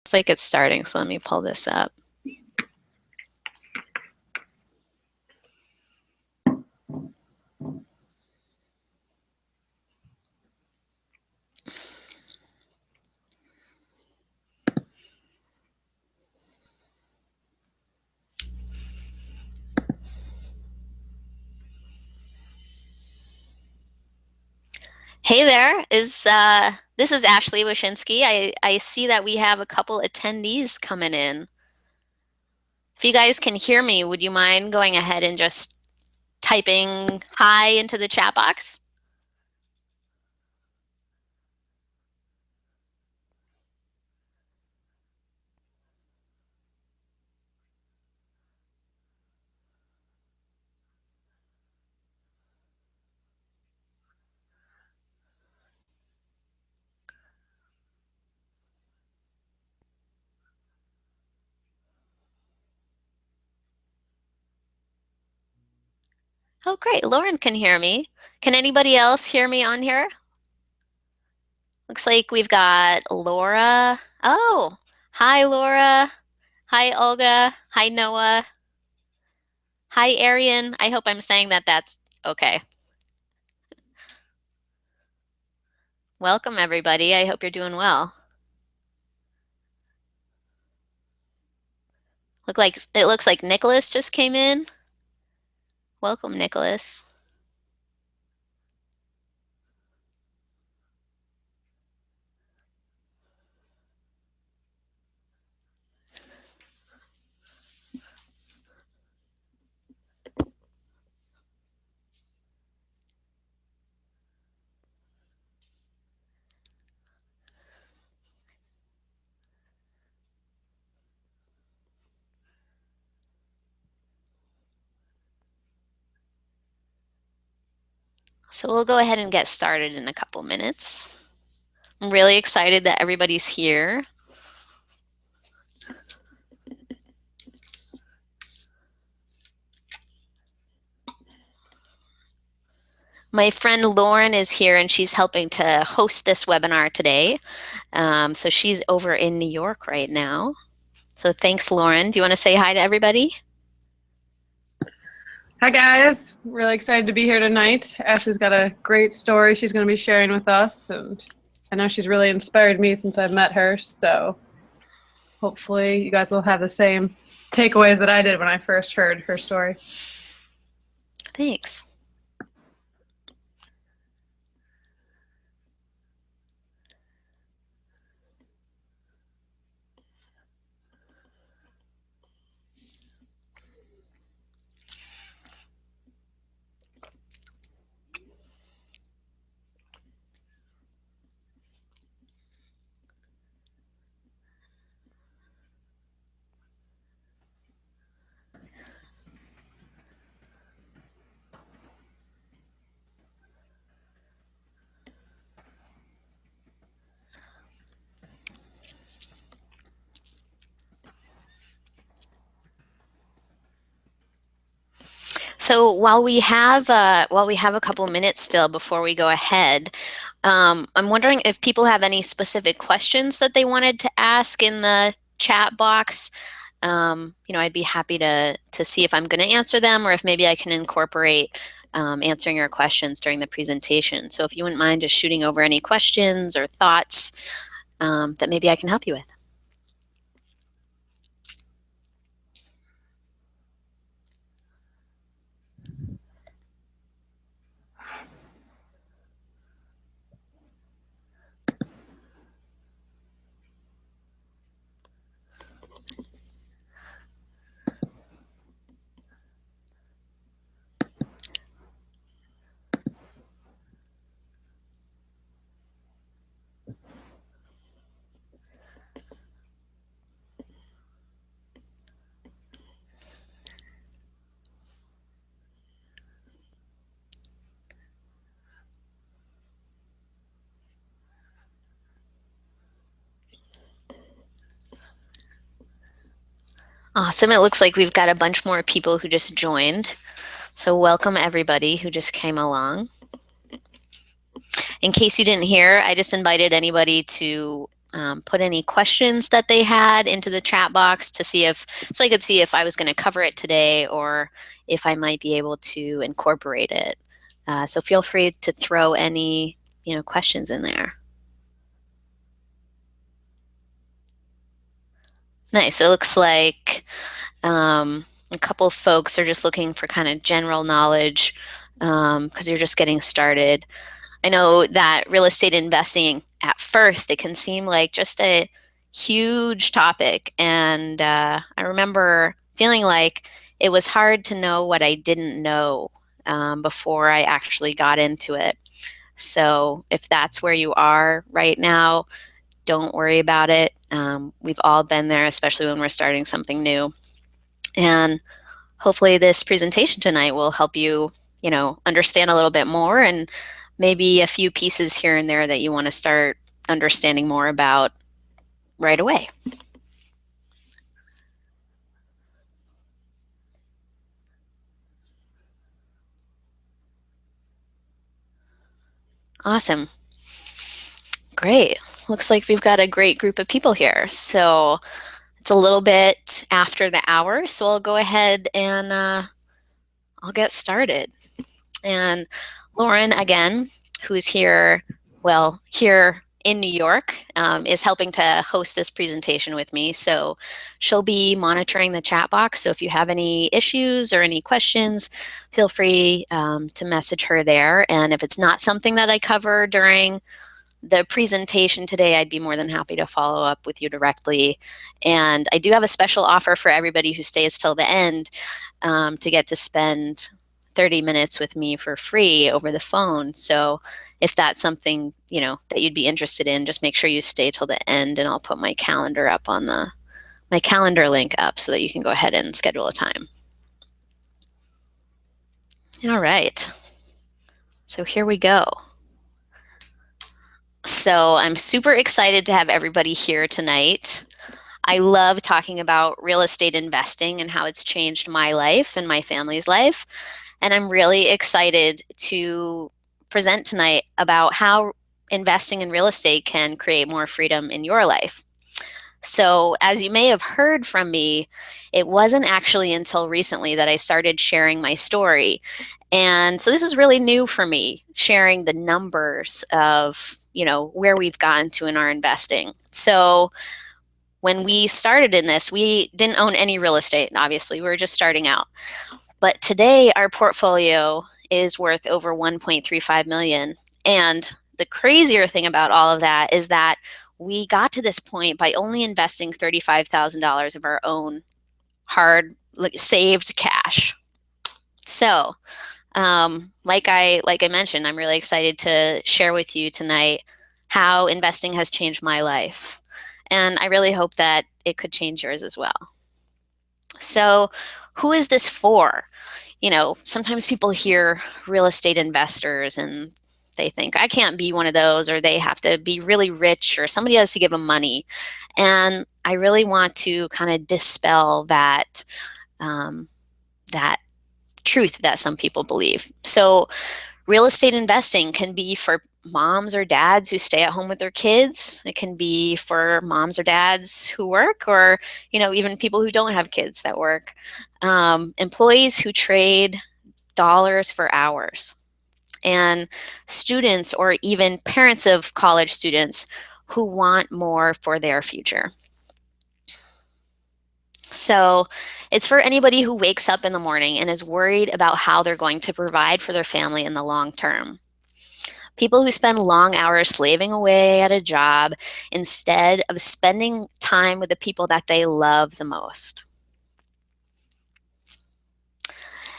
Looks like it's starting, so let me pull this up. Hey there, this is Ashley Wyszynski. I see that we have a couple attendees coming in. If you guys can hear me, would you mind going ahead and just typing hi into the chat box? Oh, great. Lauren can hear me. Can anybody else hear me on here? Looks like we've got Laura. Oh, hi, Laura. Hi, Olga. Hi, Noah. Hi, Arian. I hope I'm saying that's okay. Welcome, everybody. I hope you're doing well. It looks like Nicholas just came in. Welcome, Nicholas. So we'll go ahead and get started in a couple minutes. I'm really excited that everybody's here. My friend Lauren is here and she's helping to host this webinar today. So she's over in New York right now. So thanks, Lauren. Do you want to say hi to everybody? Hi guys, really excited to be here tonight. Ashley's got a great story she's going to be sharing with us, and I know she's really inspired me since I've met her, so hopefully you guys will have the same takeaways that I did when I first heard her story. Thanks. So while we have a couple minutes still before we go ahead, I'm wondering if people have any specific questions that they wanted to ask in the chat box. I'd be happy to see if I'm going to answer them or if maybe I can incorporate answering your questions during the presentation. So if you wouldn't mind just shooting over any questions or thoughts that maybe I can help you with. Awesome. It looks like we've got a bunch more people who just joined. So welcome everybody who just came along. In case you didn't hear, I just invited anybody to put any questions that they had into the chat box to see if, so I could see if I was going to cover it today or if I might be able to incorporate it. So feel free to throw any, questions in there. Nice. It looks like a couple of folks are just looking for kind of general knowledge because you're just getting started. I know that real estate investing at first, it can seem like just a huge topic. And I remember feeling like it was hard to know what I didn't know before I actually got into it. So if that's where you are right now, don't worry about it. We've all been there, especially when we're starting something new. And hopefully this presentation tonight will help you, understand a little bit more and maybe a few pieces here and there that you want to start understanding more about right away. Awesome. Great. Looks like we've got a great group of people here. So it's a little bit after the hour, so I'll go ahead and I'll get started. And Lauren, again, who's here in New York, is helping to host this presentation with me. So she'll be monitoring the chat box. So if you have any issues or any questions, feel free to message her there. And if it's not something that I cover during the presentation today, I'd be more than happy to follow up with you directly. And I do have a special offer for everybody who stays till the end to get to spend 30 minutes with me for free over the phone. So if that's something, that you'd be interested in, just make sure you stay till the end and I'll put my calendar up on my calendar link up so that you can go ahead and schedule a time. All right. So here we go. So I'm super excited to have everybody here tonight. I love talking about real estate investing and how it's changed my life and my family's life. And I'm really excited to present tonight about how investing in real estate can create more freedom in your life. So, as you may have heard from me, it wasn't actually until recently that I started sharing my story. And so this is really new for me, sharing the numbers of, where we've gotten to in our investing. So when we started in this, we didn't own any real estate, obviously. We were just starting out. But today our portfolio is worth over 1.35 million. And the crazier thing about all of that is that we got to this point by only investing $35,000 of our own hard saved cash. So, like I mentioned, I'm really excited to share with you tonight how investing has changed my life. And I really hope that it could change yours as well. So, who is this for? Sometimes people hear real estate investors and they think, I can't be one of those, or they have to be really rich, or somebody has to give them money. And I really want to kind of dispel that, that truth that some people believe. So real estate investing can be for moms or dads who stay at home with their kids. It can be for moms or dads who work, or even people who don't have kids that work. Employees who trade dollars for hours, and students or even parents of college students who want more for their future. So it's for anybody who wakes up in the morning and is worried about how they're going to provide for their family in the long term. People who spend long hours slaving away at a job instead of spending time with the people that they love the most.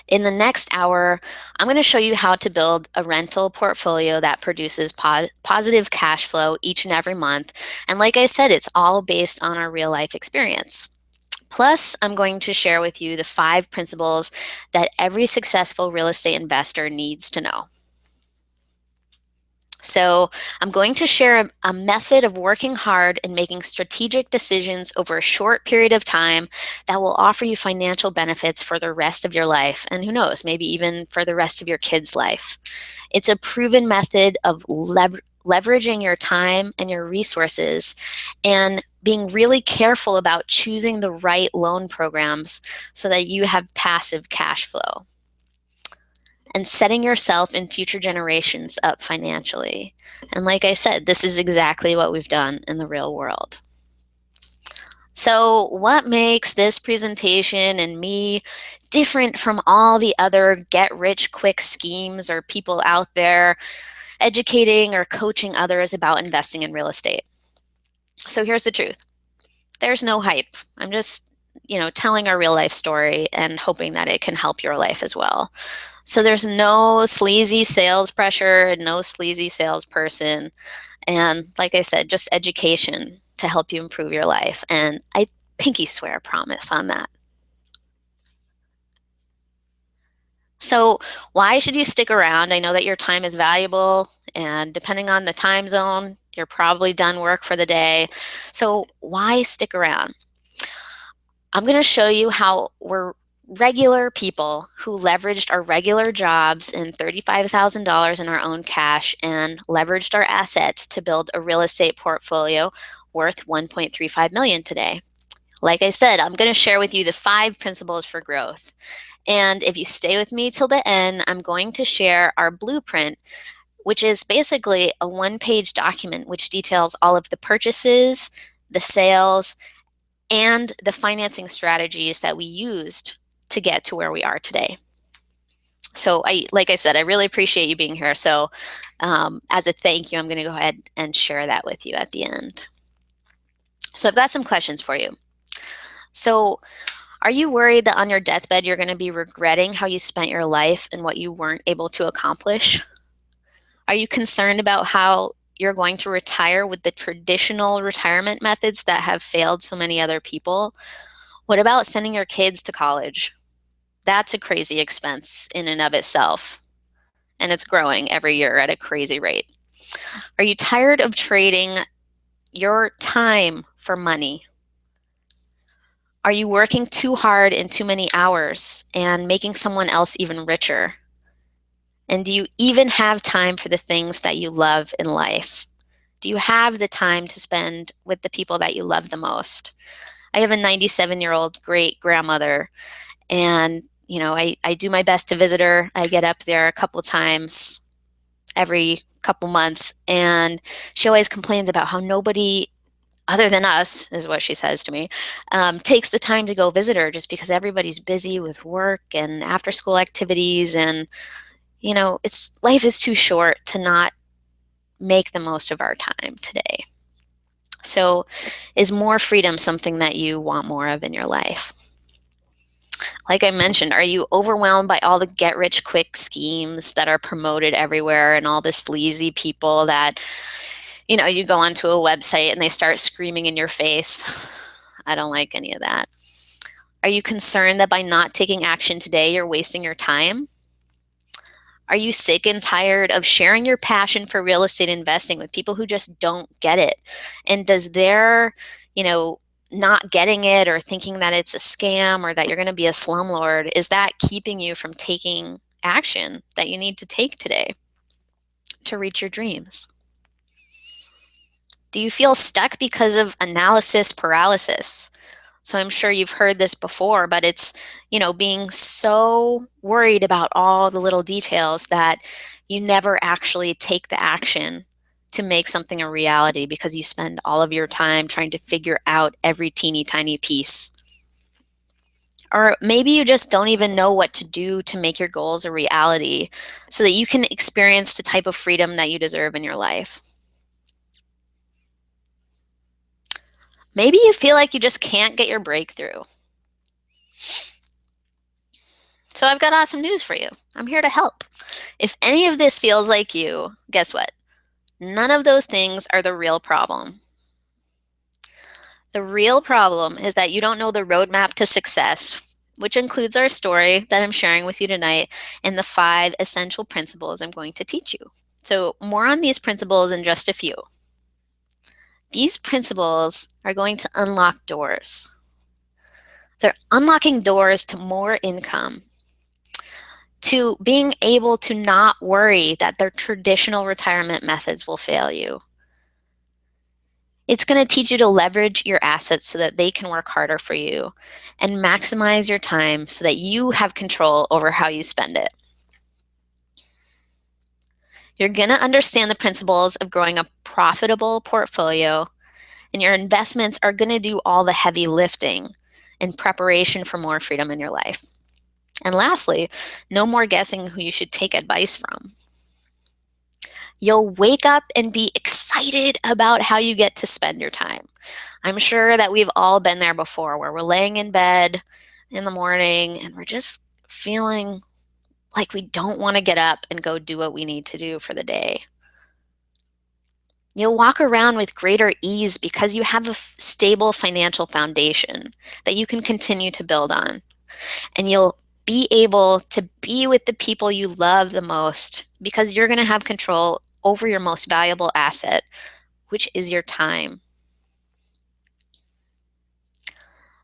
In the next hour, I'm going to show you how to build a rental portfolio that produces positive cash flow each and every month. And like I said, it's all based on our real life experience. Plus, I'm going to share with you the 5 principles that every successful real estate investor needs to know. So I'm going to share a method of working hard and making strategic decisions over a short period of time that will offer you financial benefits for the rest of your life. And who knows, maybe even for the rest of your kids' life. It's a proven method of leveraging your time and your resources and being really careful about choosing the right loan programs so that you have passive cash flow and setting yourself and future generations up financially. And like I said, this is exactly what we've done in the real world. So, what makes this presentation and me different from all the other get rich quick schemes or people out there educating or coaching others about investing in real estate? So, here's the truth. There's no hype. I'm just, telling our real life story and hoping that it can help your life as well. So there's no sleazy sales pressure and no sleazy salesperson. And like I said, just education to help you improve your life. And I pinky swear a promise on that. So why should you stick around? I know that your time is valuable, and depending on the time zone, you're probably done work for the day. So why stick around? I'm going to show you how we're regular people who leveraged our regular jobs and $35,000 in our own cash and leveraged our assets to build a real estate portfolio worth 1.35 million today. Like I said, I'm going to share with you the 5 principles for growth. And if you stay with me till the end, I'm going to share our blueprint, which is basically a 1-page document which details all of the purchases, the sales, and the financing strategies that we used to get to where we are today. So like I said, I really appreciate you being here. So as a thank you, I'm going to go ahead and share that with you at the end. So I've got some questions for you. So are you worried that on your deathbed, you're going to be regretting how you spent your life and what you weren't able to accomplish? Are you concerned about how you're going to retire with the traditional retirement methods that have failed so many other people? What about sending your kids to college? That's a crazy expense in and of itself, and it's growing every year at a crazy rate. Are you tired of trading your time for money? Are you working too hard and too many hours and making someone else even richer? And do you even have time for the things that you love in life? Do you have the time to spend with the people that you love the most? I have a 97-year-old great grandmother, and I do my best to visit her. I get up there a couple times every couple months, and she always complains about how nobody other than us, is what she says to me, takes the time to go visit her just because everybody's busy with work and after school activities. And, life is too short to not make the most of our time today. So is more freedom something that you want more of in your life? Like I mentioned, are you overwhelmed by all the get rich quick schemes that are promoted everywhere and all the sleazy people that, you go onto a website and they start screaming in your face? I don't like any of that. Are you concerned that by not taking action today, you're wasting your time? Are you sick and tired of sharing your passion for real estate investing with people who just don't get it? And does their, not getting it or thinking that it's a scam or that you're going to be a slumlord, is that keeping you from taking action that you need to take today to reach your dreams? Do you feel stuck because of analysis paralysis? So I'm sure you've heard this before, but it's, being so worried about all the little details that you never actually take the action to make something a reality because you spend all of your time trying to figure out every teeny tiny piece. Or maybe you just don't even know what to do to make your goals a reality so that you can experience the type of freedom that you deserve in your life. Maybe you feel like you just can't get your breakthrough. So I've got awesome news for you. I'm here to help. If any of this feels like you, guess what? None of those things are the real problem. The real problem is that you don't know the roadmap to success, which includes our story that I'm sharing with you tonight and the 5 essential principles I'm going to teach you. So more on these principles in just a few. These principles are going to unlock doors. They're unlocking doors to more income. to being able to not worry that their traditional retirement methods will fail you. It's going to teach you to leverage your assets so that they can work harder for you and maximize your time so that you have control over how you spend it. You're going to understand the principles of growing a profitable portfolio, and your investments are going to do all the heavy lifting in preparation for more freedom in your life. And lastly, no more guessing who you should take advice from. You'll wake up and be excited about how you get to spend your time. I'm sure that we've all been there before, where we're laying in bed in the morning and we're just feeling like we don't want to get up and go do what we need to do for the day. You'll walk around with greater ease because you have a stable financial foundation that you can continue to build on. And you'll be able to be with the people you love the most because you're going to have control over your most valuable asset, which is your time.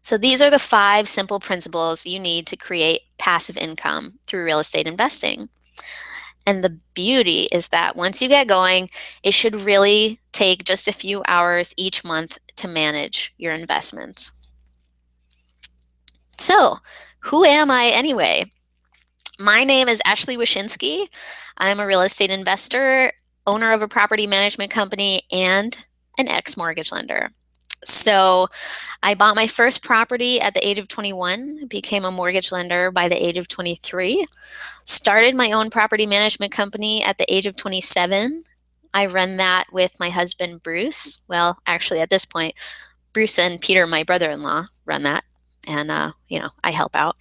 So these are the 5 simple principles you need to create passive income through real estate investing. And the beauty is that once you get going, it should really take just a few hours each month to manage your investments. So, who am I anyway? My name is Ashley Wyszynski. I'm a real estate investor, owner of a property management company, and an ex-mortgage lender. So I bought my first property at the age of 21, became a mortgage lender by the age of 23, started my own property management company at the age of 27. I run that with my husband, Bruce. Well, actually, at this point, Bruce and Peter, my brother-in-law, run that. And, I help out.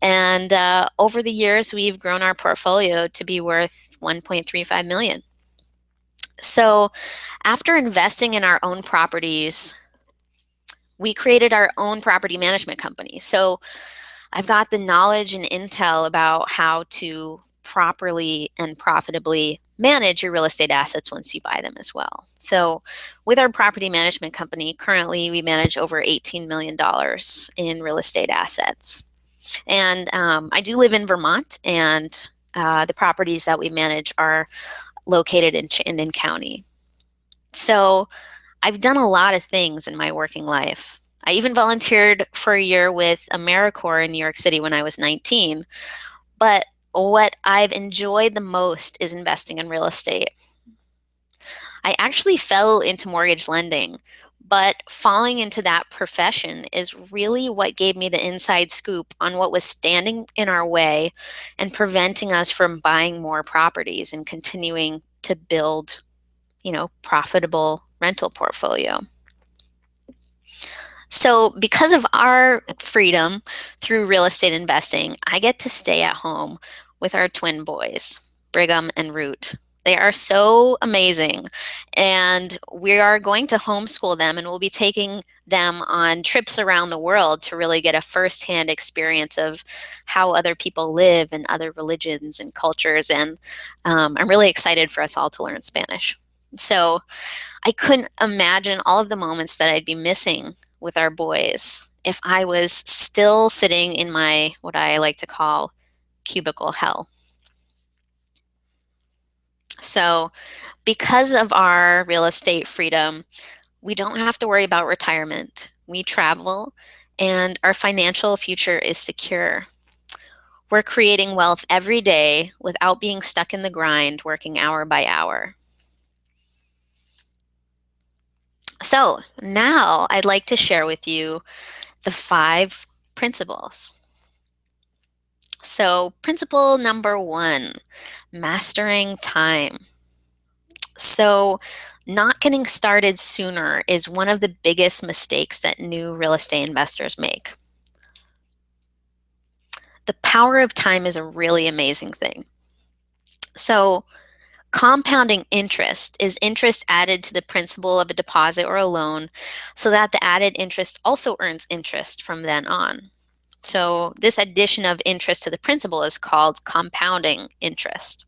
And over the years, we've grown our portfolio to be worth $1.35 million. So after investing in our own properties, we created our own property management company. So I've got the knowledge and intel about how to properly and profitably manage your real estate assets once you buy them as well. So with our property management company, currently we manage over $18 million in real estate assets. And I do live in Vermont, and the properties that we manage are located in Chittenden County. So I've done a lot of things in my working life. I even volunteered for a year with AmeriCorps in New York City when I was 19. But what I've enjoyed the most is investing in real estate. I actually fell into mortgage lending, but falling into that profession is really what gave me the inside scoop on what was standing in our way and preventing us from buying more properties and continuing to build, profitable rental portfolio. So because of our freedom through real estate investing, I get to stay at home with our twin boys, Brigham and Root. They are so amazing, and we are going to homeschool them, and we'll be taking them on trips around the world to really get a firsthand experience of how other people live in other religions and cultures. And I'm really excited for us all to learn Spanish. So I couldn't imagine all of the moments that I'd be missing with our boys if I was still sitting in my, what I like to call, cubicle hell. So because of our real estate freedom, we don't have to worry about retirement. We travel, and our financial future is secure. We're creating wealth every day without being stuck in the grind, working hour by hour. So now I'd like to share with you the 5 principles. So principle number 1, mastering time. So not getting started sooner is one of the biggest mistakes that new real estate investors make. The power of time is a really amazing thing. So compounding interest is interest added to the principal of a deposit or a loan so that the added interest also earns interest from then on. So this addition of interest to the principal is called compounding interest.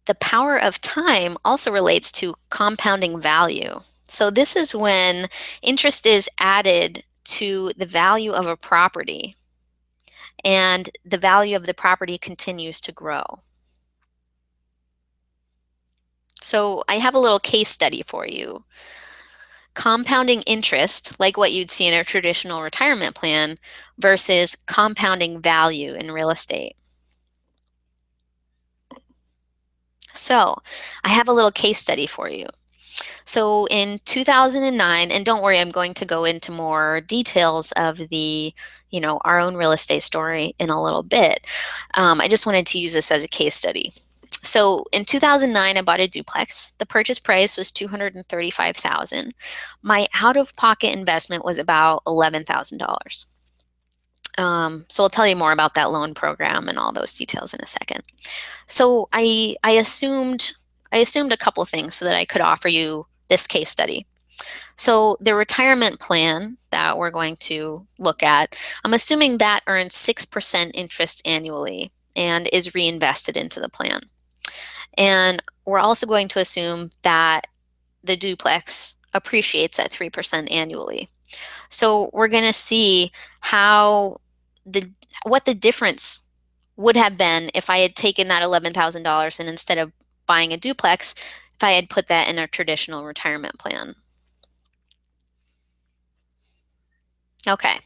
The power of time also relates to compounding value. So this is when interest is added to the value of a property, and the value of the property continues to grow. So I have a little case study for you. Compounding interest, like what you'd see in a traditional retirement plan, versus compounding value in real estate. So I have a little case study for you. So in 2009, and don't worry, I'm going to go into more details of the, our own real estate story in a little bit. I just wanted to use this as a case study. So in 2009, I bought a duplex. The purchase price was $235,000. My out-of-pocket investment was about $11,000. So I'll tell you more about that loan program and all those details in a second. So I assumed a couple of things so that I could offer you this case study. So the retirement plan that we're going to look at, I'm assuming that earns 6% interest annually and is reinvested into the plan. And we're also going to assume that the duplex appreciates at 3% annually. So we're going to see what the difference would have been if I had taken that $11,000 and instead of buying a duplex, if I had put that in a traditional retirement plan. Okay,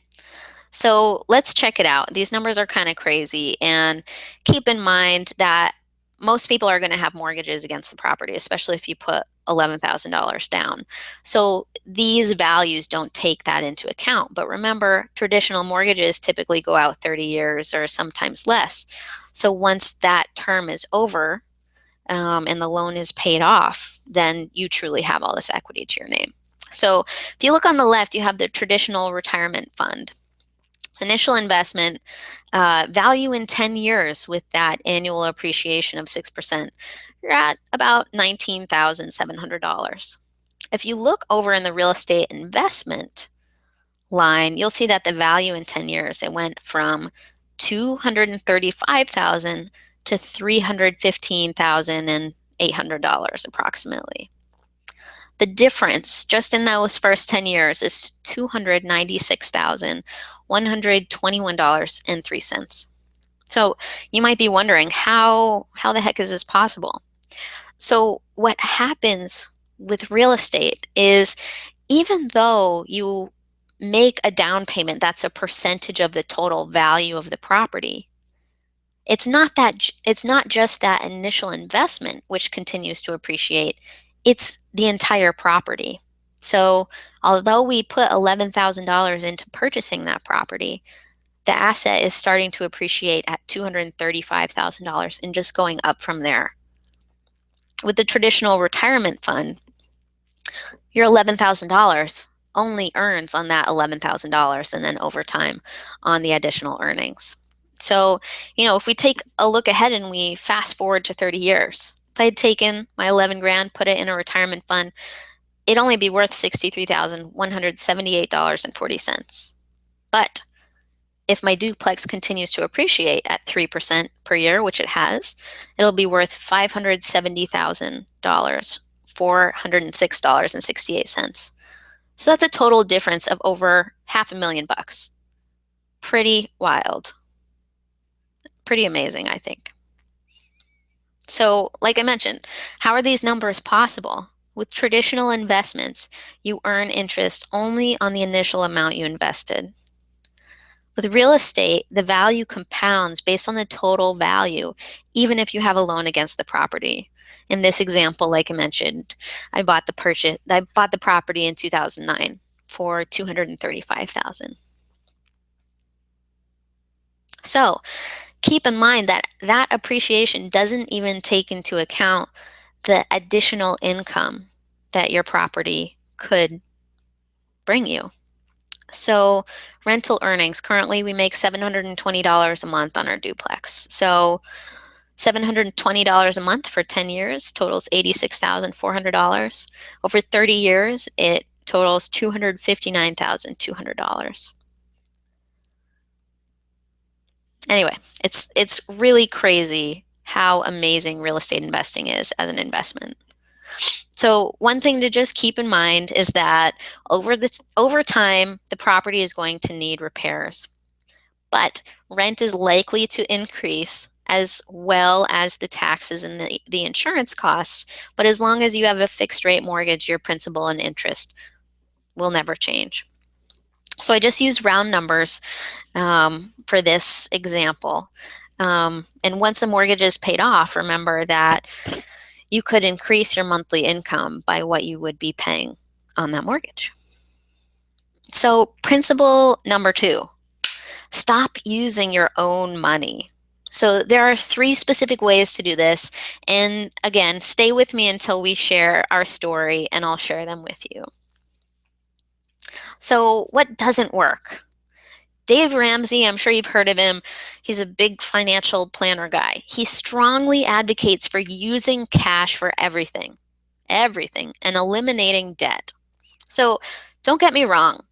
so let's check it out. These numbers are kind of crazy, and keep in mind that most people are going to have mortgages against the property, especially if you put $11,000 down. So these values don't take that into account. But remember, traditional mortgages typically go out 30 years or sometimes less. So once that term is over and the loan is paid off, then you truly have all this equity to your name. So if you look on the left, you have the traditional retirement fund. Initial investment, value in 10 years with that annual appreciation of 6%, you're at about $19,700. If you look over in the real estate investment line, you'll see that the value in 10 years, it went from $235,000 to $315,800 approximately. The difference just in those first 10 years is $296,121.03. So you might be wondering, how the heck is this possible? So what happens with real estate is, even though you make a down payment that's a percentage of the total value of the property, it's not just that initial investment which continues to appreciate, it's the entire property. So although we put $11,000 into purchasing that property, the asset is starting to appreciate at $235,000 and just going up from there. With the traditional retirement fund, your $11,000 only earns on that $11,000 and then over time on the additional earnings. So, if we take a look ahead and we fast forward to 30 years, if I had taken my 11 grand, put it in a retirement fund, it'd only be worth $63,178.40. But if my duplex continues to appreciate at 3% per year, which it has, it'll be worth $570,000, $406.68. So that's a total difference of over $500,000. Pretty wild. Pretty amazing, I think. So, like I mentioned, how are these numbers possible? With traditional investments, you earn interest only on the initial amount you invested. With real estate, the value compounds based on the total value, even if you have a loan against the property. In this example, like I mentioned, I bought the property in 2009 for $235,000. So keep in mind that appreciation doesn't even take into account the additional income that your property could bring you. So rental earnings, currently we make $720 a month on our duplex. So $720 a month for 10 years totals $86,400. Over 30 years, it totals $259,200. Anyway, it's really crazy how amazing real estate investing is as an investment. So one thing to just keep in mind is that over time, the property is going to need repairs, but rent is likely to increase as well as the taxes and the insurance costs. But as long as you have a fixed rate mortgage, your principal and interest will never change. So I just use round numbers for this example. And once the mortgage is paid off, remember that you could increase your monthly income by what you would be paying on that mortgage. So principle number 2, stop using your own money. So there are 3 specific ways to do this. And again, stay with me until we share our story and I'll share them with you. So what doesn't work? Dave Ramsey, I'm sure you've heard of him. He's a big financial planner guy. He strongly advocates for using cash for everything, and eliminating debt. So don't get me wrong.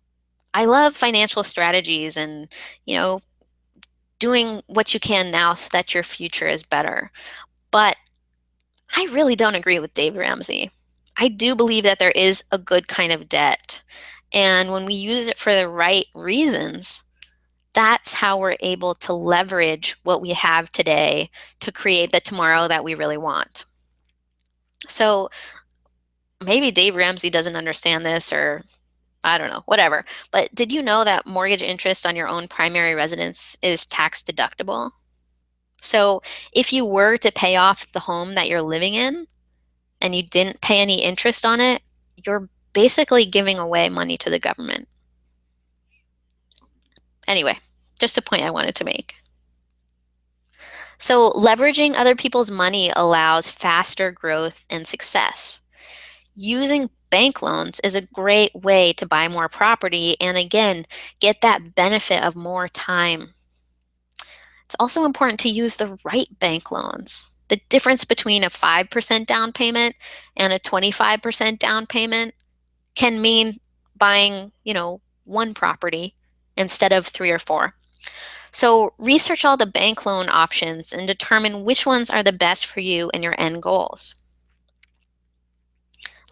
I love financial strategies and, doing what you can now so that your future is better. But I really don't agree with Dave Ramsey. I do believe that there is a good kind of debt. And when we use it for the right reasons, that's how we're able to leverage what we have today to create the tomorrow that we really want. So maybe Dave Ramsey doesn't understand this, or I don't know, whatever. But did you know that mortgage interest on your own primary residence is tax deductible? So if you were to pay off the home that you're living in and you didn't pay any interest on it, you're basically giving away money to the government. Anyway, just a point I wanted to make. So leveraging other people's money allows faster growth and success. Using bank loans is a great way to buy more property and again, get that benefit of more time. It's also important to use the right bank loans. The difference between a 5% down payment and a 25% down payment can mean buying, one property instead of 3 or 4. So research all the bank loan options and determine which ones are the best for you and your end goals.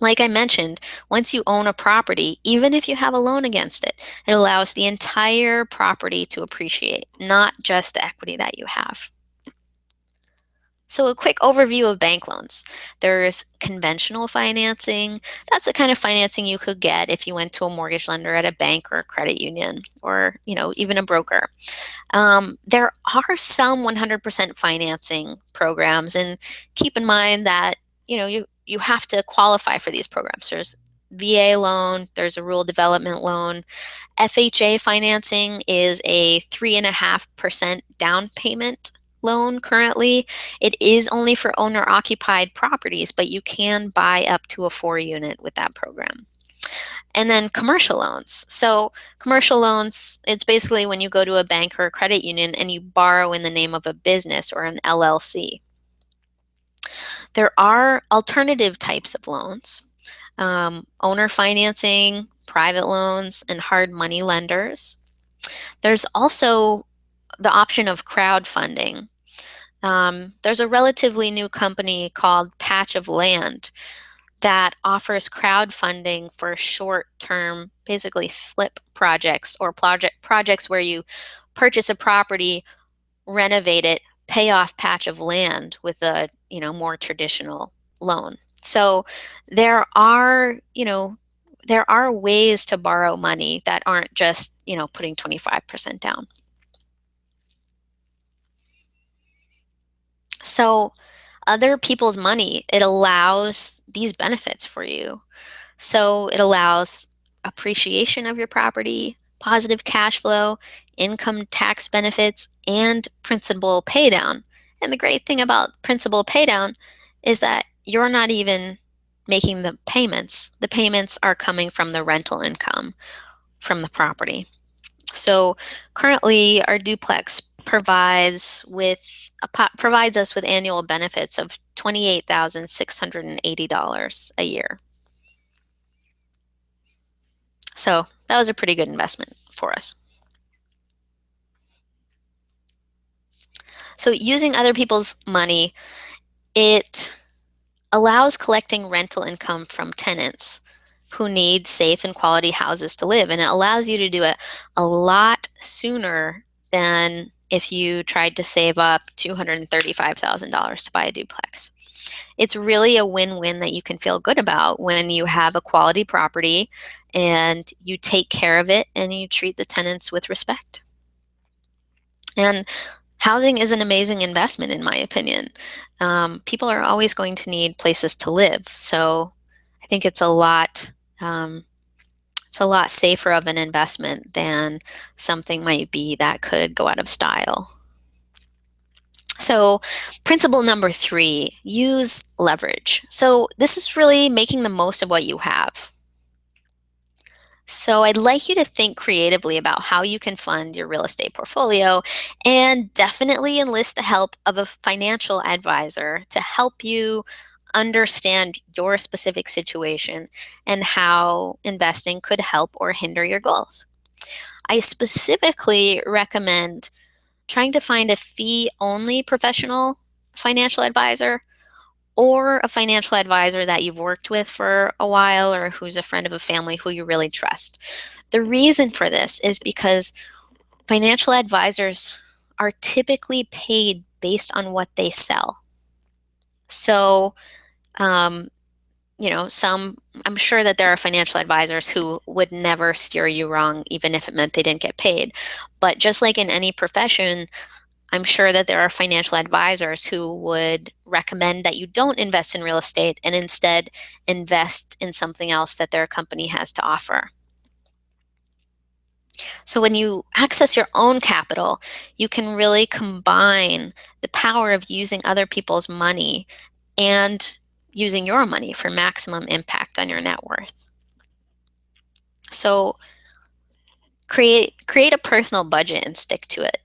Like I mentioned, once you own a property, even if you have a loan against it, it allows the entire property to appreciate, not just the equity that you have. So a quick overview of bank loans. There's conventional financing. That's the kind of financing you could get if you went to a mortgage lender at a bank or a credit union or, even a broker. There are some 100% financing programs, and keep in mind that, you have to qualify for these programs. There's VA loan, there's a rural development loan. FHA financing is a 3.5% down payment loan currently. It is only for owner-occupied properties, but you can buy up to a 4-unit with that program. And then commercial loans. So commercial loans, it's basically when you go to a bank or a credit union and you borrow in the name of a business or an LLC. There are alternative types of loans, owner financing, private loans, and hard money lenders. There's also the option of crowdfunding. There's a relatively new company called Patch of Land that offers crowdfunding for short-term, basically flip projects or projects where you purchase a property, renovate it, pay off patch of land with a more traditional loan. So there are ways to borrow money that aren't just putting 25% down. So other people's money, it allows these benefits for you. So it allows appreciation of your property, positive cash flow, income tax benefits, and principal paydown. And the great thing about principal paydown is that you're not even making the payments. The payments are coming from the rental income from the property. So currently our duplex provides us with annual benefits of $28,680 a year. So that was a pretty good investment for us. So using other people's money, it allows collecting rental income from tenants who need safe and quality houses to live. And it allows you to do it a lot sooner than if you tried to save up $235,000 to buy a duplex. It's really a win-win that you can feel good about when you have a quality property and you take care of it and you treat the tenants with respect. And housing is an amazing investment, in my opinion. People are always going to need places to live, so I think it's a lot safer of an investment than something might be that could go out of style. So, principle number 3, use leverage. So, this is really making the most of what you have. So, I'd like you to think creatively about how you can fund your real estate portfolio and definitely enlist the help of a financial advisor to help you understand your specific situation and how investing could help or hinder your goals. I specifically recommend trying to find a fee-only professional financial advisor or a financial advisor that you've worked with for a while or who's a friend of a family who you really trust. The reason for this is because financial advisors are typically paid based on what they sell. So, um, I'm sure that there are financial advisors who would never steer you wrong, even if it meant they didn't get paid. But just like in any profession, I'm sure that there are financial advisors who would recommend that you don't invest in real estate and instead invest in something else that their company has to offer. So when you access your own capital, you can really combine the power of using other people's money and using your money for maximum impact on your net worth. So create a personal budget and stick to it.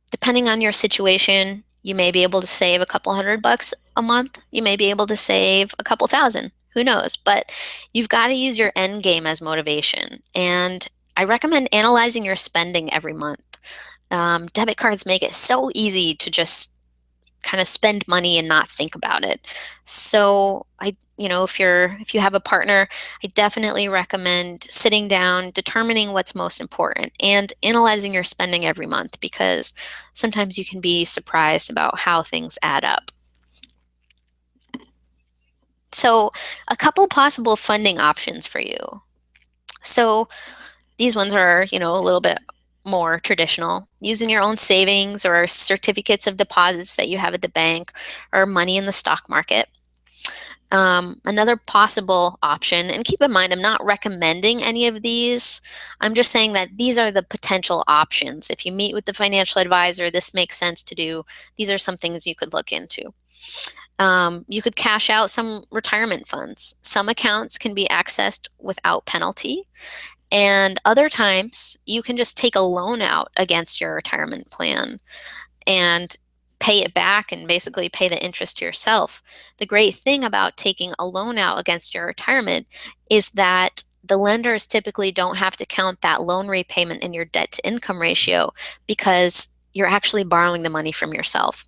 Depending on your situation, you may be able to save a couple $100 a month. You may be able to save a couple thousand. Who knows? But you've got to use your end game as motivation. And I recommend analyzing your spending every month. Debit cards make it so easy to just kind of spend money and not think about it. So if you have a partner, I definitely recommend sitting down, determining what's most important, and analyzing your spending every month because sometimes you can be surprised about how things add up. So, a couple possible funding options for you. So, these ones are, a little bit more traditional, using your own savings or certificates of deposits that you have at the bank or money in the stock market. Another possible option, and keep in mind, I'm not recommending any of these. I'm just saying that these are the potential options. If you meet with the financial advisor, this makes sense to do. These are some things you could look into. You could cash out some retirement funds. Some accounts can be accessed without penalty. And other times, you can just take a loan out against your retirement plan and pay it back and basically pay the interest to yourself. The great thing about taking a loan out against your retirement is that the lenders typically don't have to count that loan repayment in your debt to income ratio because you're actually borrowing the money from yourself.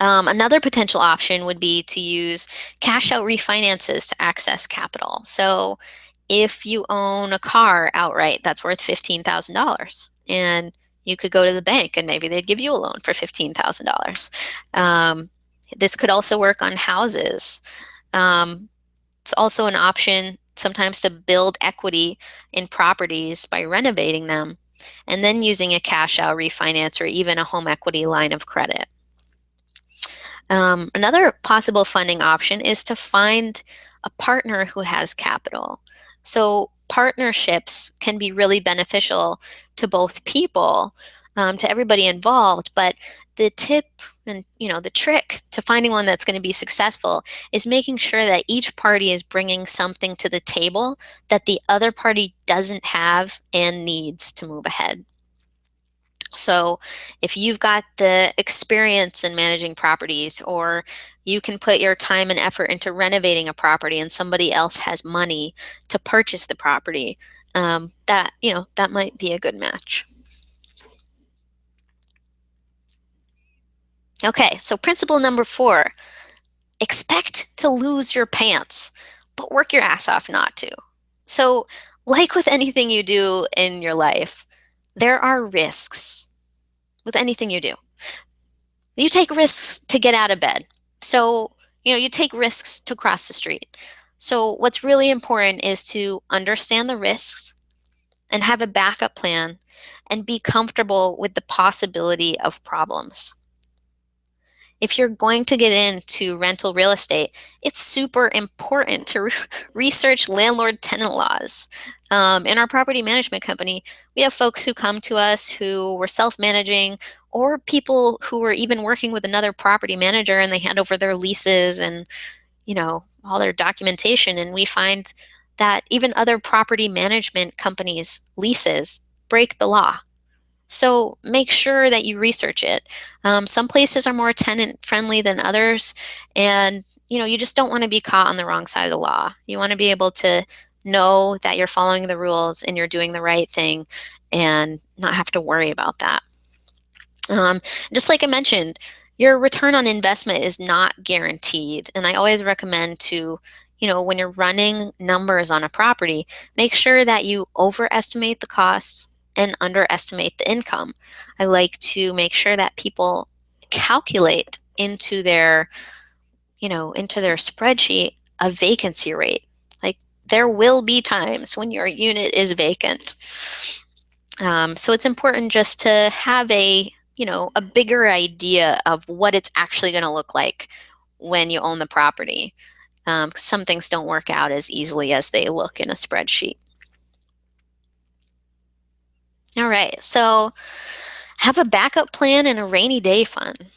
Another potential option would be to use cash out refinances to access capital. So if you own a car outright that's worth $15,000 and you could go to the bank and maybe they'd give you a loan for $15,000. This could also work on houses. It's also an option sometimes to build equity in properties by renovating them and then using a cash out refinance or even a home equity line of credit. Another possible funding option is to find a partner who has capital. So partnerships can be really beneficial to both people, to everybody involved, but the tip and the trick to finding one that's going to be successful is making sure that each party is bringing something to the table that the other party doesn't have and needs to move ahead. So if you've got the experience in managing properties, or you can put your time and effort into renovating a property and somebody else has money to purchase the property, that might be a good match. Okay, so principle number 4, expect to lose your pants, but work your ass off not to. So, like with anything you do in your life, there are risks with anything you do. You take risks to get out of bed. So, you take risks to cross the street. So, what's really important is to understand the risks and have a backup plan and be comfortable with the possibility of problems. If you're going to get into rental real estate, it's super important to research landlord tenant laws. In our property management company, we have folks who come to us who were self managing, or people who were even working with another property manager and they hand over their leases and all their documentation. And we find that even other property management companies' leases break the law. So make sure that you research it. Some places are more tenant friendly than others, and you just don't want to be caught on the wrong side of the law. You want to be able to know that you're following the rules and you're doing the right thing, and not have to worry about that. Just like I mentioned, your return on investment is not guaranteed, and I always recommend to when you're running numbers on a property, make sure that you overestimate the costs and underestimate the income. I like to make sure that people calculate into their spreadsheet a vacancy rate. Like, there will be times when your unit is vacant. So it's important just to have a bigger idea of what it's actually going to look like when you own the property. Some things don't work out as easily as they look in a spreadsheet. All right, so have a backup plan and a rainy day fund.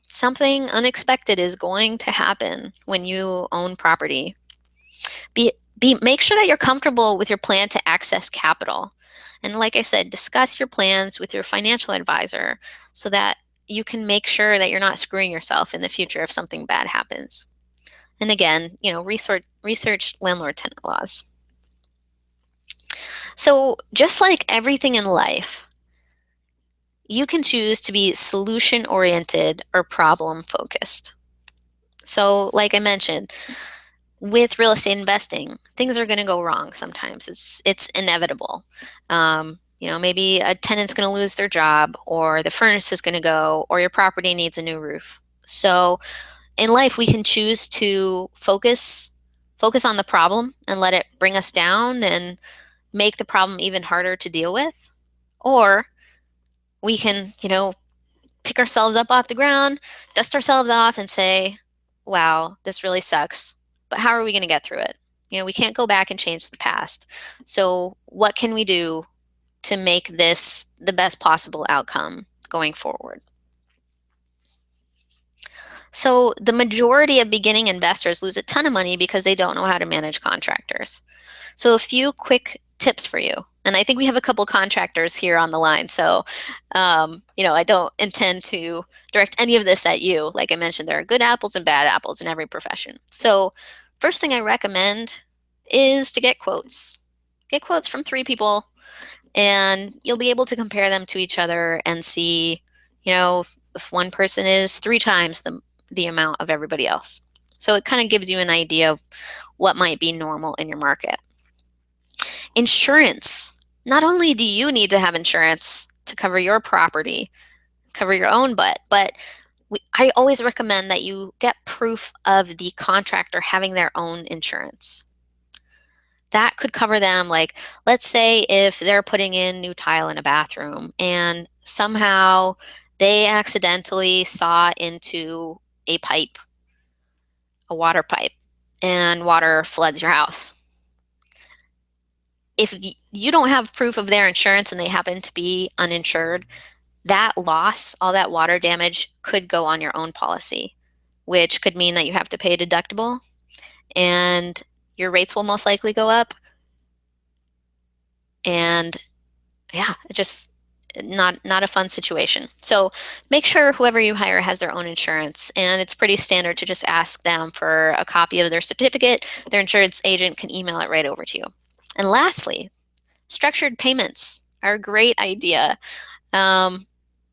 Something unexpected is going to happen when you own property. Make sure that you're comfortable with your plan to access capital. And like I said, discuss your plans with your financial advisor so that you can make sure that you're not screwing yourself in the future if something bad happens. And again, research landlord tenant laws. So just like everything in life, you can choose to be solution oriented or problem focused. So like I mentioned, with real estate investing, things are going to go wrong sometimes. It's inevitable. Maybe a tenant's going to lose their job, or the furnace is going to go, or your property needs a new roof. So in life, we can choose to focus on the problem and let it bring us down and make the problem even harder to deal with. Or we can, pick ourselves up off the ground, dust ourselves off, and say, wow, this really sucks, but how are we going to get through it? We can't go back and change the past. So what can we do to make this the best possible outcome going forward? So the majority of beginning investors lose a ton of money because they don't know how to manage contractors. So a few quick tips for you. And I think we have a couple contractors here on the line. So, I don't intend to direct any of this at you. Like I mentioned, there are good apples and bad apples in every profession. So first thing I recommend is to get quotes. Get quotes from 3 people, and you'll be able to compare them to each other and see, if one person is 3 times the amount of everybody else. So it kind of gives you an idea of what might be normal in your market. Insurance. Not only do you need to have insurance to cover your property, cover your own butt, but I always recommend that you get proof of the contractor having their own insurance. That could cover them, like, let's say if they're putting in new tile in a bathroom and somehow they accidentally saw into a pipe, a water pipe, and water floods your house. If you don't have proof of their insurance and they happen to be uninsured, that loss, all that water damage, could go on your own policy, which could mean that you have to pay a deductible and your rates will most likely go up. And yeah, just not a fun situation. So make sure whoever you hire has their own insurance, and it's pretty standard to just ask them for a copy of their certificate. Their insurance agent can email it right over to you. And lastly, structured payments are a great idea.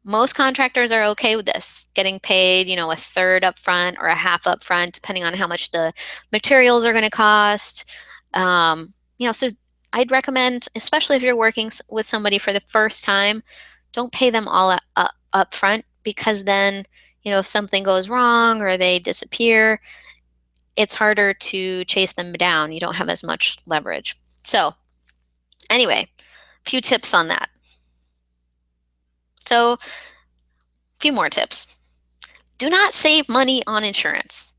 Most contractors are okay with this, getting paid, a third up front or a half up front, depending on how much the materials are going to cost. So I'd recommend, especially if you're working with somebody for the first time, don't pay them all up front, because then, if something goes wrong or they disappear, it's harder to chase them down. You don't have as much leverage. So anyway, a few tips on that. So a few more tips. Do not save money on insurance.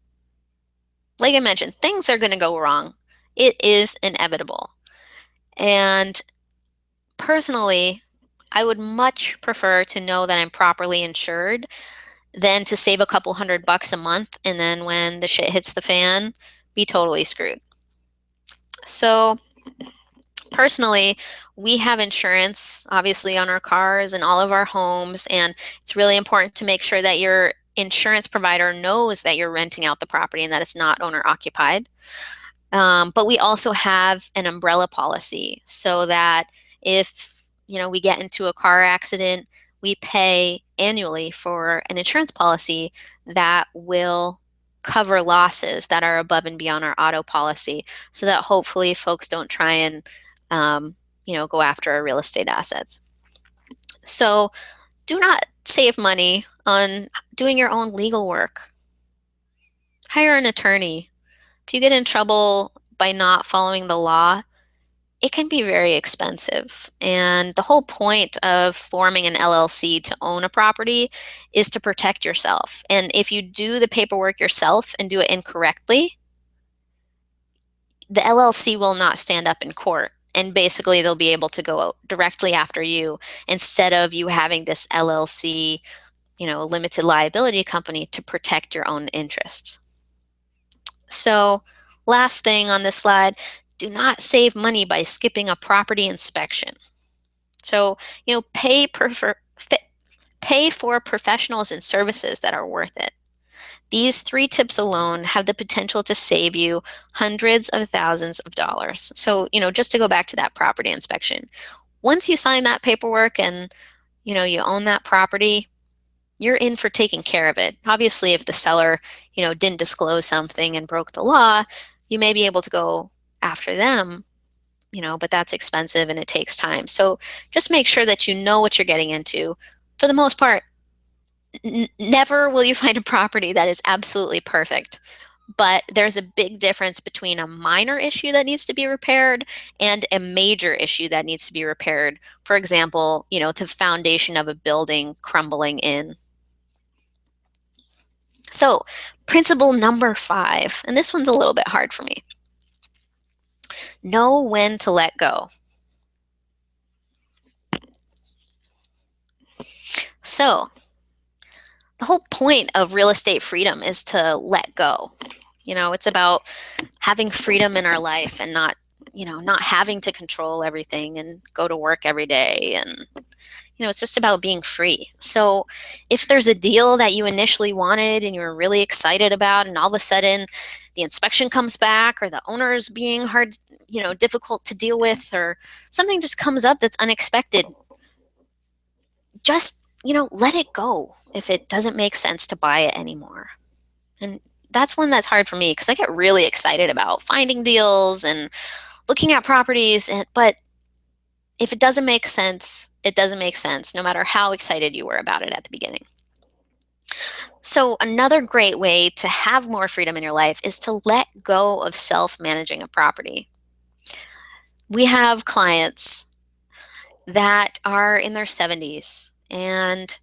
Like I mentioned, things are going to go wrong. It is inevitable. And personally, I would much prefer to know that I'm properly insured than to save a couple $100 a month and then when the shit hits the fan, be totally screwed. So personally, we have insurance obviously on our cars and all of our homes, and it's really important to make sure that your insurance provider knows that you're renting out the property and that it's not owner occupied. But we also have an umbrella policy so that if we get into a car accident, we pay annually for an insurance policy that will cover losses that are above and beyond our auto policy, so that hopefully folks don't try and go after our real estate assets. So do not save money on doing your own legal work. Hire an attorney. If you get in trouble by not following the law, it can be very expensive. And the whole point of forming an LLC to own a property is to protect yourself. And if you do the paperwork yourself and do it incorrectly, the LLC will not stand up in court. And basically, they'll be able to go directly after you instead of you having this LLC, limited liability company to protect your own interests. So, last thing on this slide, do not save money by skipping a property inspection. So, pay for professionals and services that are worth it. These 3 tips alone have the potential to save you hundreds of thousands of dollars. So, just to go back to that property inspection, once you sign that paperwork and, you own that property, you're in for taking care of it. Obviously, if the seller, didn't disclose something and broke the law, you may be able to go after them, but that's expensive and it takes time. So just make sure that you know what you're getting into. For the most part, never will you find a property that is absolutely perfect. But there's a big difference between a minor issue that needs to be repaired and a major issue that needs to be repaired. For example, the foundation of a building crumbling in. So, principle number 5, and this one's a little bit hard for me. Know when to let go. So, the whole point of real estate freedom is to let go. It's about having freedom in our life and not having to control everything and go to work every day. And, it's just about being free. So if there's a deal that you initially wanted and you were really excited about, and all of a sudden the inspection comes back, or the owner is being hard, difficult to deal with, or something just comes up that's unexpected, just, let it go if it doesn't make sense to buy it anymore. And that's one that's hard for me because I get really excited about finding deals and looking at properties, but if it doesn't make sense, it doesn't make sense, no matter how excited you were about it at the beginning. So another great way to have more freedom in your life is to let go of self-managing a property. We have clients that are in their 70s and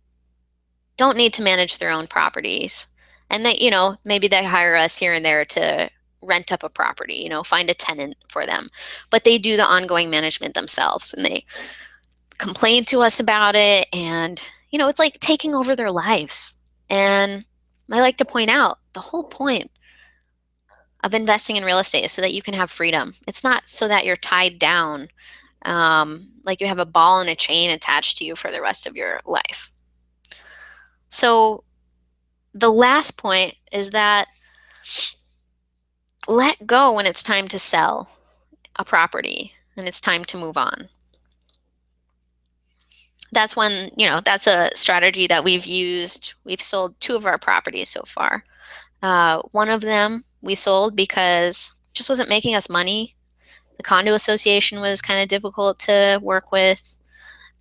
don't need to manage their own properties. And they, maybe they hire us here and there to rent up a property, find a tenant for them. But they do the ongoing management themselves, and they complain to us about it. And, it's like taking over their lives. And I like to point out the whole point of investing in real estate is so that you can have freedom. It's not so that you're tied down, like you have a ball and a chain attached to you for the rest of your life. So the last point is that let go when it's time to sell a property and it's time to move on. that's when, that's a strategy that we've used. We've sold two of our properties so far. One of them we sold because it just wasn't making us money. The condo association was kind of difficult to work with.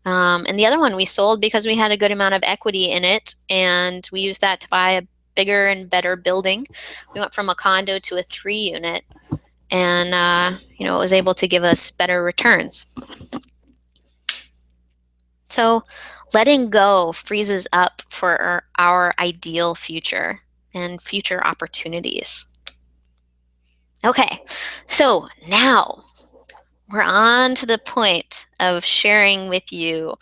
And the other one we sold because we had a good amount of equity in it, and we used that to buy a bigger and better building. We went from a condo to a 3 unit, and it was able to give us better returns. So letting go freezes up for our ideal future and future opportunities. Okay, so now we're on to the point of sharing with you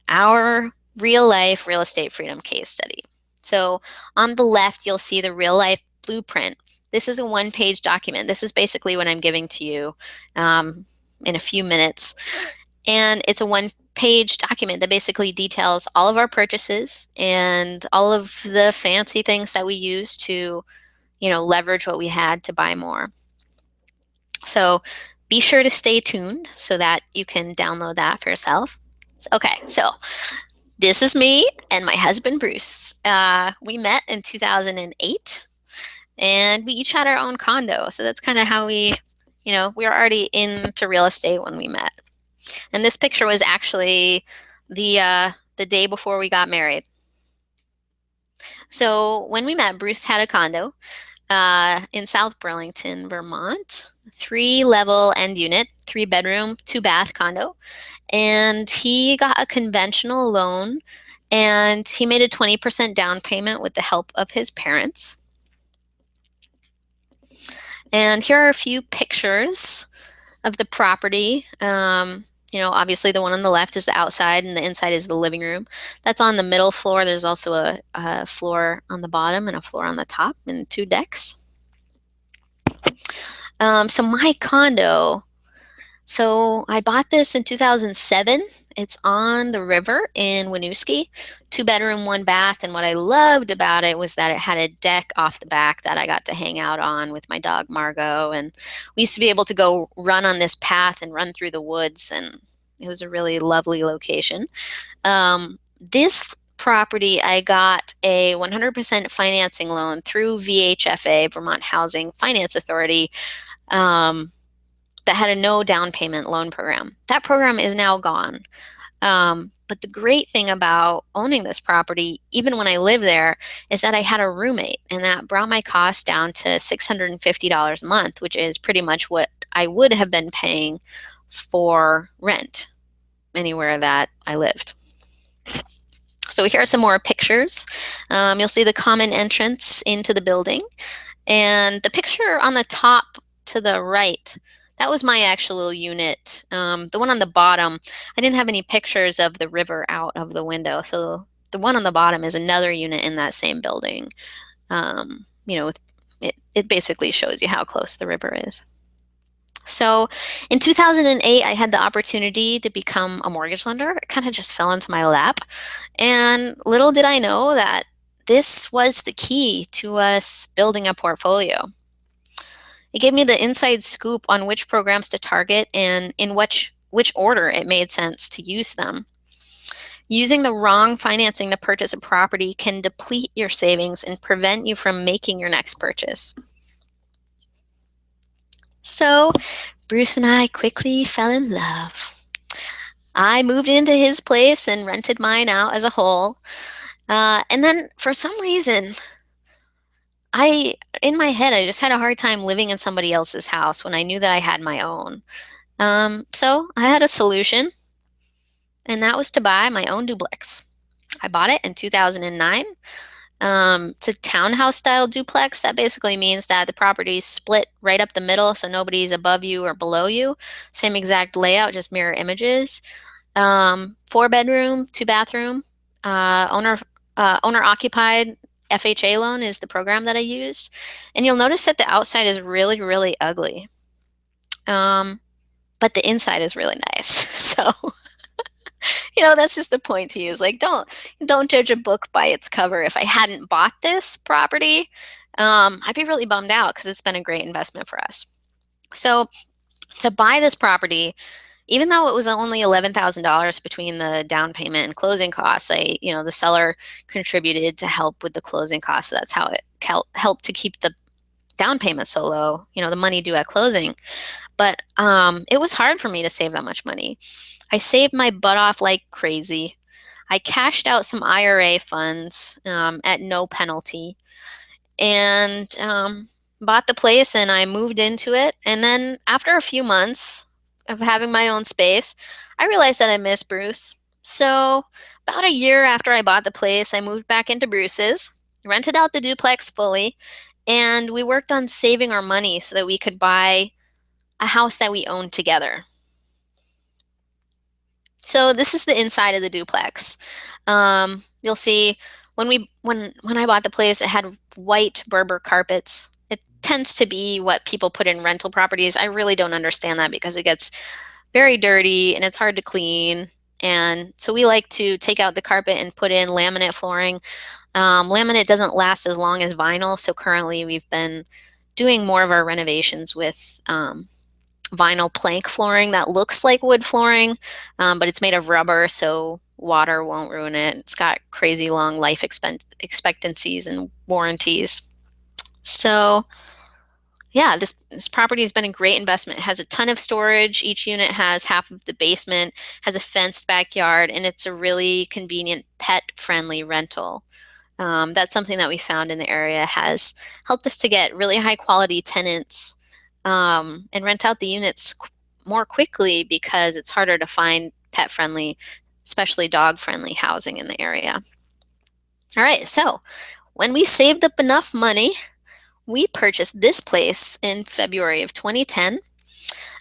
our real life real estate freedom case study. So on the left, you'll see the real life blueprint. This is a 1-page document. This is basically what I'm giving to you in a few minutes. And it's a 1-page document that basically details all of our purchases and all of the fancy things that we use to, leverage what we had to buy more. So be sure to stay tuned so that you can download that for yourself. Okay, so this is me and my husband, Bruce. We met in 2008, and we each had our own condo. So that's kind of how we were already into real estate when we met. And this picture was actually the day before we got married. So when we met, Bruce had a condo in South Burlington, Vermont, 3-level end unit, 3-bedroom, 2-bath condo. And he got a conventional loan, and he made a 20% down payment with the help of his parents. And here are a few pictures of the property. Obviously the one on the left is the outside and the inside is the living room. That's on the middle floor. There's also a floor on the bottom and a floor on the top and 2 decks. So my condo, so I bought this in 2007. It's on the river in Winooski, 2-bedroom, 1-bath. And what I loved about it was that it had a deck off the back that I got to hang out on with my dog, Margot. And we used to be able to go run on this path and run through the woods. And it was a really lovely location. This property, I got a 100% financing loan through VHFA, Vermont Housing Finance Authority, that had a no down payment loan program. That program is now gone. But the great thing about owning this property, even when I lived there, is that I had a roommate, and that brought my cost down to $650 a month, which is pretty much what I would have been paying for rent anywhere that I lived. So here are some more pictures. You'll see the common entrance into the building. And the picture on the top to the right, that was my actual unit. The one on the bottom, I didn't have any pictures of the river out of the window. So the one on the bottom is another unit in that same building. It basically shows you how close the river is. So in 2008, I had the opportunity to become a mortgage lender. It kind of just fell into my lap. And little did I know that this was the key to us building a portfolio. It gave me the inside scoop on which programs to target and in which order it made sense to use them. Using the wrong financing to purchase a property can deplete your savings and prevent you from making your next purchase. So Bruce and I quickly fell in love. I moved into his place and rented mine out as a whole. And then for some reason, in my head, I just had a hard time living in somebody else's house when I knew that I had my own. So I had a solution, and that was to buy my own duplex. I bought it in 2009. It's a townhouse style duplex. That basically means that the property is split right up the middle, so nobody's above you or below you. Same exact layout, just mirror images. 4-bedroom, 2-bathroom, owner occupied. FHA loan is the program that I used. And you'll notice that the outside is really, really ugly. But the inside is really nice. So, that's just the point to use. Like, don't judge a book by its cover. If I hadn't bought this property, I'd be really bummed out because it's been a great investment for us. So to buy this property, even though it was only $11,000 between the down payment and closing costs, the seller contributed to help with the closing costs. So that's how it helped to keep the down payment so low, the money due at closing. But it was hard for me to save that much money. I saved my butt off like crazy. I cashed out some IRA funds at no penalty and bought the place, and I moved into it. And then after a few months of having my own space, I realized that I miss Bruce. So about a year after I bought the place, I moved back into Bruce's, rented out the duplex fully, and we worked on saving our money so that we could buy a house that we owned together. So this is the inside of the duplex. You'll see when I bought the place, it had white Berber carpets. It tends to be what people put in rental properties. I really don't understand that because it gets very dirty and it's hard to clean. And so we like to take out the carpet and put in laminate flooring. Laminate doesn't last as long as vinyl, so currently we've been doing more of our renovations with vinyl plank flooring that looks like wood flooring, but it's made of rubber, so water won't ruin it. It's got crazy long life expectancies and warranties. So yeah, this property has been a great investment. It has a ton of storage. Each unit has half of the basement, has a fenced backyard, and it's a really convenient pet-friendly rental. That's something that we found in the area has helped us to get really high quality tenants and rent out the units more quickly because it's harder to find pet friendly, especially dog friendly housing in the area. All right, so when we saved up enough money, we purchased this place in February of 2010.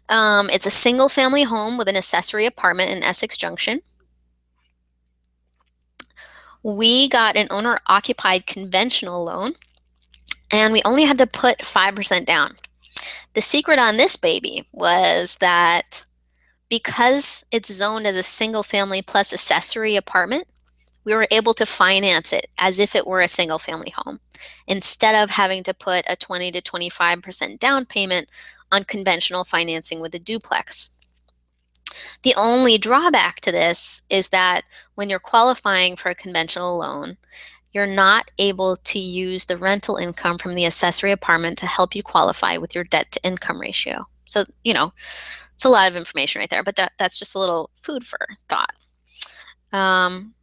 It's a single family home with an accessory apartment in Essex Junction. We got an owner occupied conventional loan, and we only had to put 5% down. The secret on this baby was that because it's zoned as a single family plus accessory apartment, we were able to finance it as if it were a single family home instead of having to put a 20 to 25% down payment on conventional financing with a duplex. The only drawback to this is that when you're qualifying for a conventional loan, you're not able to use the rental income from the accessory apartment to help you qualify with your debt to income ratio. So, it's a lot of information right there, but that's just a little food for thought.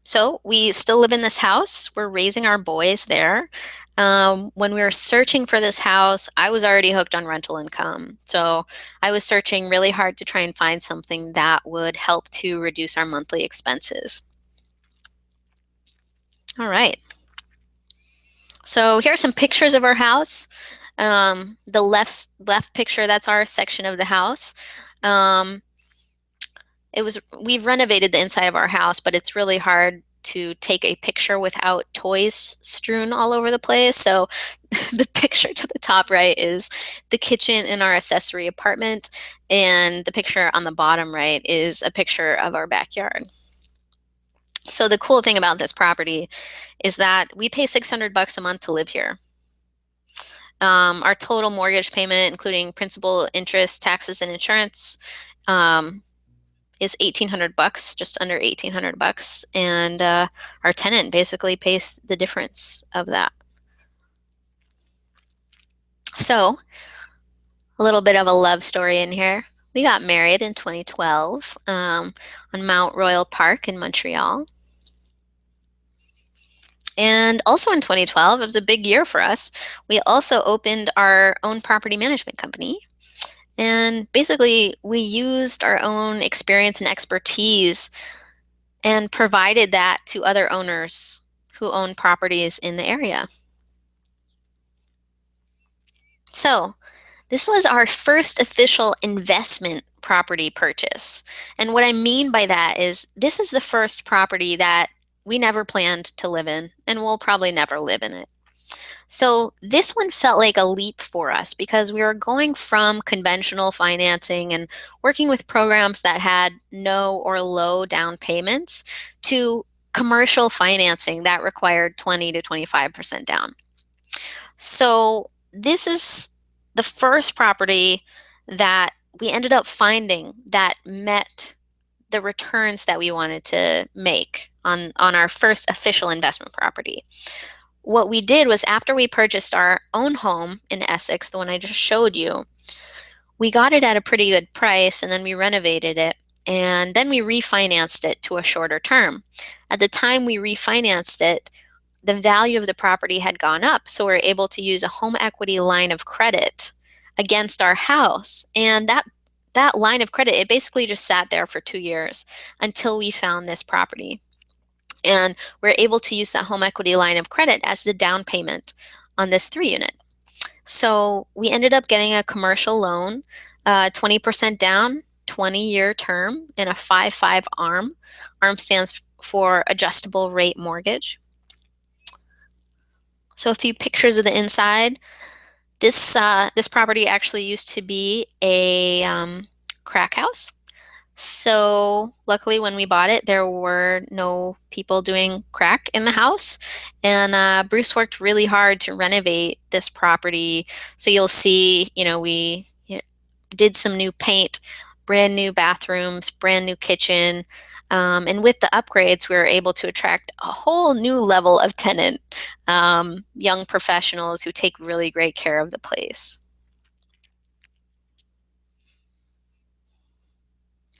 So we still live in this house. We're raising our boys there. When we were searching for this house, I was already hooked on rental income. So I was searching really hard to try and find something that would help to reduce our monthly expenses. All right. So here are some pictures of our house. The left picture, that's our section of the house. We've renovated the inside of our house, but it's really hard to take a picture without toys strewn all over the place. So the picture to the top right is the kitchen in our accessory apartment, and the picture on the bottom right is a picture of our backyard. So the cool thing about this property is that we pay $600 a month to live here. Our total mortgage payment, including principal, interest, taxes, and insurance, is $1,800, just under $1,800, and our tenant basically pays the difference of that. So, a little bit of a love story in here. We got married in 2012 on Mount Royal Park in Montreal. And also in 2012, it was a big year for us. We also opened our own property management company. And basically, we used our own experience and expertise and provided that to other owners who own properties in the area. So, this was our first official investment property purchase. And what I mean by that is this is the first property that we never planned to live in, and we'll probably never live in it. So this one felt like a leap for us because we were going from conventional financing and working with programs that had no or low down payments to commercial financing that required 20 to 25% down. So this is the first property that we ended up finding that met the returns that we wanted to make on our first official investment property. What we did was, after we purchased our own home in Essex, the one I just showed you, we got it at a pretty good price, and then we renovated it, and then we refinanced it to a shorter term. At the time we refinanced it, the value of the property had gone up, so we were able to use a home equity line of credit against our house. And that line of credit, it basically just sat there for 2 years until we found this property. And we're able to use that home equity line of credit as the down payment on this 3 unit. So we ended up getting a commercial loan, 20% down, 20-year term, in a 5-5 ARM. ARM stands for adjustable rate mortgage. So a few pictures of the inside. This property actually used to be a crack house. So luckily, when we bought it, there were no people doing crack in the house. And Bruce worked really hard to renovate this property. So you'll see, we did some new paint, brand new bathrooms, brand new kitchen. And with the upgrades, we were able to attract a whole new level of tenant, young professionals who take really great care of the place.